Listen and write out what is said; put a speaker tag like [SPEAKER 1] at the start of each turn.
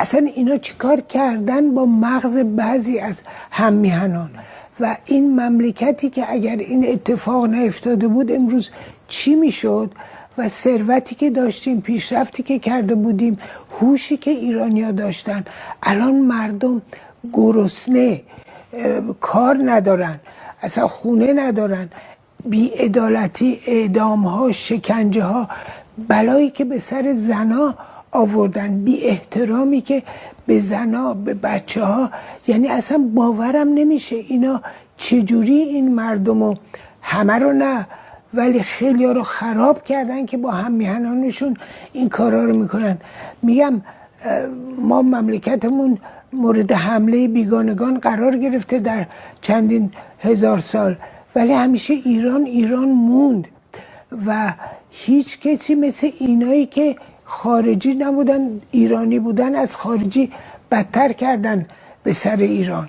[SPEAKER 1] اصلا اینا چیکار کردن با مغز بعضی از هممیهنان و این مملکتی که اگر این اتفاق نیفتاده بود امروز چی میشد و ثروتی که داشتیم، پیشرفتی که کرده بودیم، هوشی که ایرانیا داشتن، الان مردم گرسنه، کار ندارن، اصلا خونه ندارن، بی‌عدالتی، اعدام ها، شکنجه ها، بلایی که به سر زنا آوردن، بی احترامی که به زنا، به بچه ها، یعنی اصلا باورم نمیشه اینا چجوری این مردمو، همه رو نه ولی خیلی ها رو خراب کردن که با هم میهنانشون این کارا رو میکنن. میگم ما مملکتمون مورد حمله بیگانگان قرار گرفته در چندین هزار سال، ولی همیشه ایران موند و هیچ کسی مثل اینایی که خارجی نبودن ایرانی بودن از خارجی بدتر کردن به سر ایران.